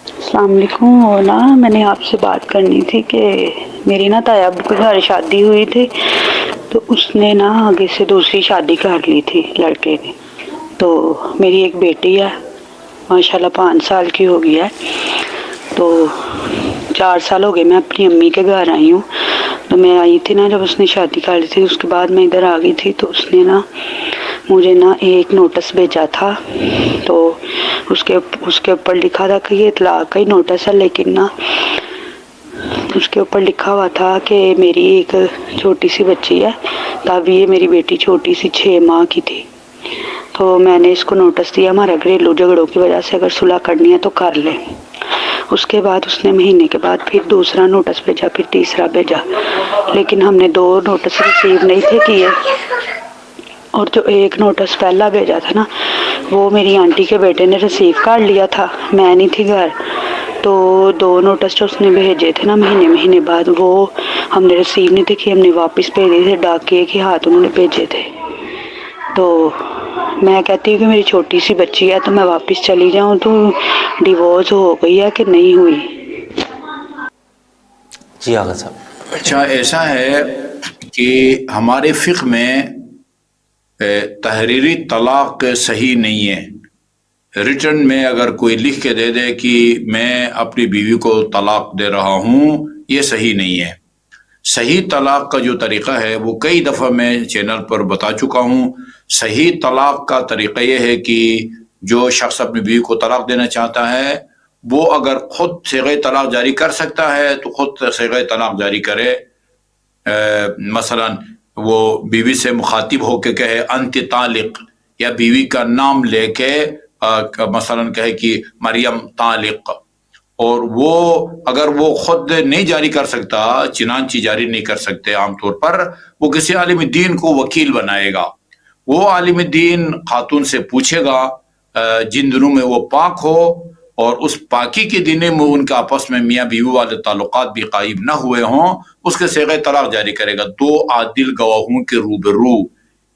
السلام علیکم، وہ نا میں نے آپ سے بات کرنی تھی کہ میری نا تایا ابو کے گھر شادی ہوئی تھی، تو اس نے نا آگے سے دوسری شادی کر لی تھی لڑکے نے. تو میری ایک بیٹی ہے، ماشاءاللہ 5 سال کی ہو گئی ہے. تو 4 سال ہو گئے میں اپنی امی کے گھر آئی ہوں. تو میں آئی تھی نا جب اس نے شادی کر لی تھی، اس کے بعد میں ادھر آ گئی تھی. تو اس نے نا مجھے نا ایک نوٹس بھیجا تھا. تو اس کے اوپر لکھا تھا کہ یہ طلاق کا ہی نوٹس ہے، لیکن نا اس کے اوپر لکھا ہوا تھا کہ میری ایک چھوٹی سی بچی ہے. تب یہ میری بیٹی چھوٹی سی 6 ماہ کی تھی. تو میں نے اس کو نوٹس دیا ہمارا گھریلو جھگڑوں کی وجہ سے اگر صلح کرنی ہے تو کر لے. اس کے بعد اس نے مہینے کے بعد پھر دوسرا نوٹس بھیجا، پھر تیسرا بھیجا، لیکن ہم نے 2 نوٹس ریسیو نہیں تھے کیے. اور جو ایک نوٹس پہلا بھیجا تھا نا، وہ میری آنٹی کے بیٹے نے ریسیو کر لیا تھا، میں نہیں تھی گھر. تو 2 نوٹس جو اس نے بھیجے تھے نا مہینے بعد، وہ ہم نے ریسیو نہیں تھے کہ ہم نے واپس بھیجے تھے، ڈاکیے کے ہاتھ انہوں نے بھیجے تھے. تو میں کہتی ہوں کہ میری چھوٹی سی بچی ہے تو میں واپس چلی جاؤں، تو ڈیورس ہو گئی ہے کہ نہیں ہوئی؟ جی آغا صاحب. اچھا، ایسا ہے کہ ہمارے فقہ میں تحریری طلاق صحیح نہیں ہے. ریٹرن میں اگر کوئی لکھ کے دے دے کہ میں اپنی بیوی کو طلاق دے رہا ہوں، یہ صحیح نہیں ہے. صحیح طلاق کا جو طریقہ ہے وہ کئی دفعہ میں چینل پر بتا چکا ہوں. صحیح طلاق کا طریقہ یہ ہے کہ جو شخص اپنی بیوی کو طلاق دینا چاہتا ہے، وہ اگر خود صیغہ طلاق جاری کر سکتا ہے تو خود صیغہ طلاق جاری کرے. مثلا وہ بیوی سے مخاطب ہو کے کہے انت طالق، یا بیوی کا نام لے کے مثلا کہے کہ مریم طالق. اور وہ اگر وہ خود نہیں جاری کر سکتا، چنانچہ جاری نہیں کر سکتے عام طور پر، وہ کسی عالم دین کو وکیل بنائے گا. وہ عالم دین خاتون سے پوچھے گا جن دنوں میں وہ پاک ہو اور اس پاکی کے دن میں ان کے آپس میں میاں بیوی والے تعلقات بھی قائم نہ ہوئے ہوں، اس کے صیغہ طلاق جاری کرے گا 2 عادل گواہوں کے روبرو.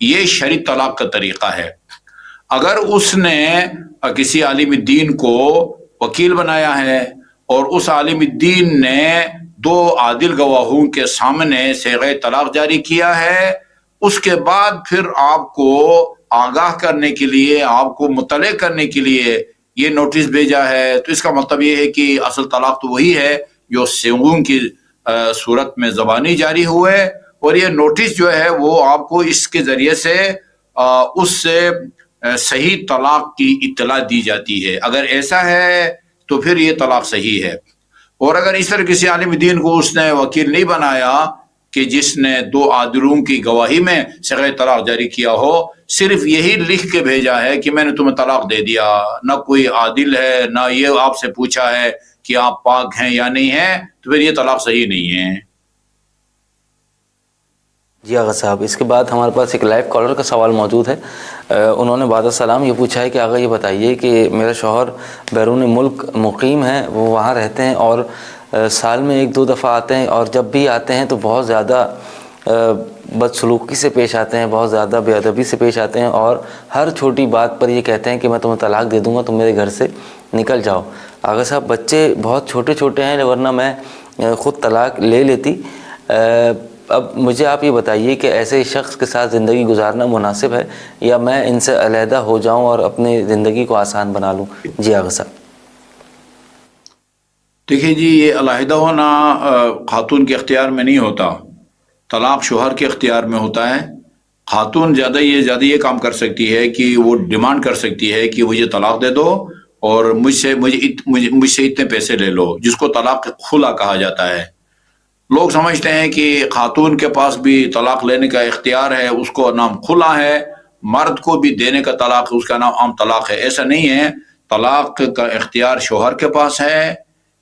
یہ شرعی طلاق کا طریقہ ہے. اگر اس نے کسی عالم دین کو وکیل بنایا ہے اور اس عالم دین نے 2 عادل گواہوں کے سامنے صیغہ طلاق جاری کیا ہے، اس کے بعد پھر آپ کو آگاہ کرنے کے لیے، آپ کو مطلع کرنے کے لیے یہ نوٹس بھیجا ہے، تو اس کا مطلب یہ ہے کہ اصل طلاق تو وہی ہے جو سیغوں کی صورت میں زبانی جاری ہوئے، اور یہ نوٹس جو ہے وہ آپ کو اس کے ذریعے سے اس سے صحیح طلاق کی اطلاع دی جاتی ہے. اگر ایسا ہے تو پھر یہ طلاق صحیح ہے. اور اگر اس طرح کسی عالم دین کو اس نے وکیل نہیں بنایا کہ جس نے 2 عادلوں کی گواہی میں صیغہ طلاق جاری کیا ہو، صرف یہی لکھ کے بھیجا ہے کہ میں نے تمہیں طلاق دے دیا، نہ کوئی عادل ہے، نہ یہ آپ سے پوچھا ہے کہ آپ پاک ہیں یا نہیں ہیں، تو پھر یہ طلاق صحیح نہیں ہے. جی آغا صاحب، اس کے بعد ہمارے پاس ایک لائیو کالر کا سوال موجود ہے. انہوں نے بعد السلام یہ پوچھا ہے کہ آغا یہ بتائیے کہ میرا شوہر بیرون ملک مقیم ہیں، وہ وہاں رہتے ہیں اور سال میں 1-2 دفعہ آتے ہیں، اور جب بھی آتے ہیں تو بہت زیادہ بدسلوکی سے پیش آتے ہیں، بہت زیادہ بے ادبی سے پیش آتے ہیں، اور ہر چھوٹی بات پر یہ کہتے ہیں کہ میں تمہیں طلاق دے دوں گا، تم میرے گھر سے نکل جاؤ. آغا صاحب بچے بہت چھوٹے چھوٹے ہیں، ورنہ میں خود طلاق لے لیتی. اب مجھے آپ یہ بتائیے کہ ایسے شخص کے ساتھ زندگی گزارنا مناسب ہے، یا میں ان سے علیحدہ ہو جاؤں اور اپنی زندگی کو آسان بنا لوں؟ جی آغا صاحب. دیکھیے جی، یہ علیحدہ ہونا خاتون کے اختیار میں نہیں ہوتا، طلاق شوہر کے اختیار میں ہوتا ہے. خاتون زیادہ یہ کام کر سکتی ہے کہ وہ ڈیمانڈ کر سکتی ہے کہ مجھے طلاق دے دو اور مجھ سے اتنے پیسے لے لو، جس کو طلاق خلا کہا جاتا ہے. لوگ سمجھتے ہیں کہ خاتون کے پاس بھی طلاق لینے کا اختیار ہے، اس کو نام خلا ہے، مرد کو بھی دینے کا طلاق اس کا نام عام طلاق ہے. ایسا نہیں ہے. طلاق کا اختیار شوہر کے پاس ہے.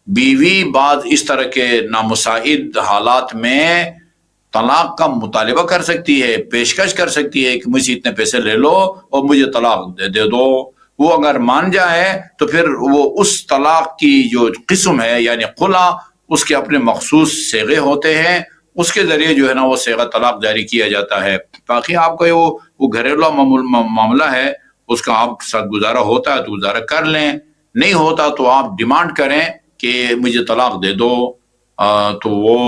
بیوی بعض اس طرح کے نامساعد حالات میں طلاق کا مطالبہ کر سکتی ہے، پیشکش کر سکتی ہے کہ مجھے اتنے پیسے لے لو اور مجھے طلاق دے دو. وہ اگر مان جائے تو پھر وہ اس طلاق کی جو قسم ہے یعنی خلا، اس کے اپنے مخصوص صیغے ہوتے ہیں، اس کے ذریعے جو ہے نا وہ صیغہ طلاق جاری کیا جاتا ہے. باقی آپ کا وہ گھریلو معاملہ ہے، اس کا آپ کے ساتھ گزارا ہوتا ہے تو گزارا کر لیں، نہیں ہوتا تو آپ ڈیمانڈ کریں کہ مجھے طلاق دے دو، تو وہ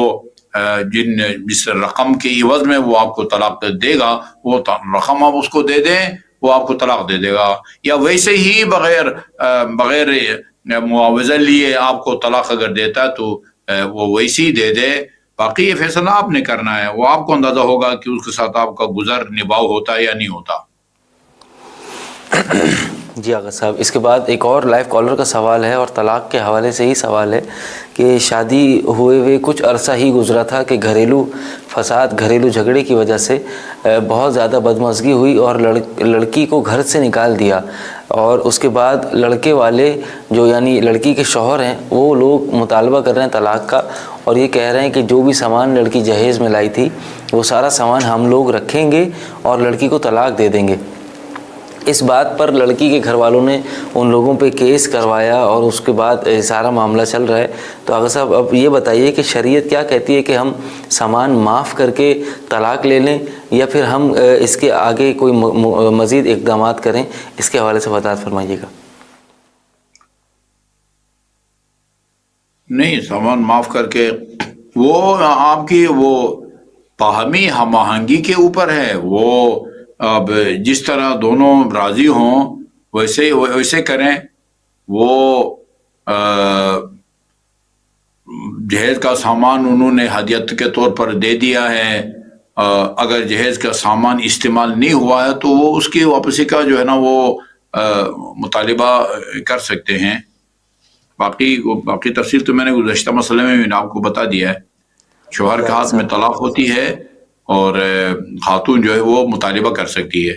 جس رقم کے عوض میں وہ آپ کو طلاق دے گا وہ رقم آپ اس کو دے دیں، وہ آپ کو طلاق دے دے گا، یا ویسے ہی بغیر معاوضہ لیے آپ کو طلاق اگر دیتا ہے تو وہ ویسے ہی دے دے۔ باقی یہ فیصلہ آپ نے کرنا ہے، وہ آپ کو اندازہ ہوگا کہ اس کے ساتھ آپ کا گزر نبھاؤ ہوتا ہے یا نہیں ہوتا۔ جی آغا صاحب، اس کے بعد ایک اور لائف کالر کا سوال ہے، اور طلاق کے حوالے سے ہی سوال ہے کہ شادی ہوئے کچھ عرصہ ہی گزرا تھا کہ گھریلو فساد، گھریلو جھگڑے کی وجہ سے بہت زیادہ بدمزگی ہوئی اور لڑکی کو گھر سے نکال دیا، اور اس کے بعد لڑکے والے جو یعنی لڑکی کے شوہر ہیں وہ لوگ مطالبہ کر رہے ہیں طلاق کا، اور یہ کہہ رہے ہیں کہ جو بھی سامان لڑکی جہیز میں لائی تھی وہ سارا سامان ہم لوگ رکھیں گے اور لڑکی کو طلاق دے دیں گے۔ اس بات پر لڑکی کے گھر والوں نے ان لوگوں پہ کیس کروایا اور اس کے بعد سارا معاملہ چل رہا ہے۔ تو آغا صاحب اب یہ بتائیے کہ شریعت کیا کہتی ہے کہ ہم سامان معاف کر کے طلاق لے لیں یا پھر ہم اس کے آگے کوئی مزید اقدامات کریں؟ اس کے حوالے سے وضاحت فرمائیے گا۔ نہیں، سامان معاف کر کے وہ آپ کی وہ باہمی ہم آہنگی کے اوپر ہے، وہ اب جس طرح دونوں راضی ہوں ویسے کریں۔ وہ جہیز کا سامان انہوں نے ہدیت کے طور پر دے دیا ہے، اگر جہیز کا سامان استعمال نہیں ہوا ہے تو وہ اس کی واپسی کا جو ہے نا وہ مطالبہ کر سکتے ہیں۔ باقی تفصیل تو میں نے گزشتہ مسئلے میں نے آپ کو بتا دیا ہے۔ شوہر کے ہاتھ میں طلاق ہوتی ہے اور خاتون جو ہے وہ مطالبہ کر سکتی ہے۔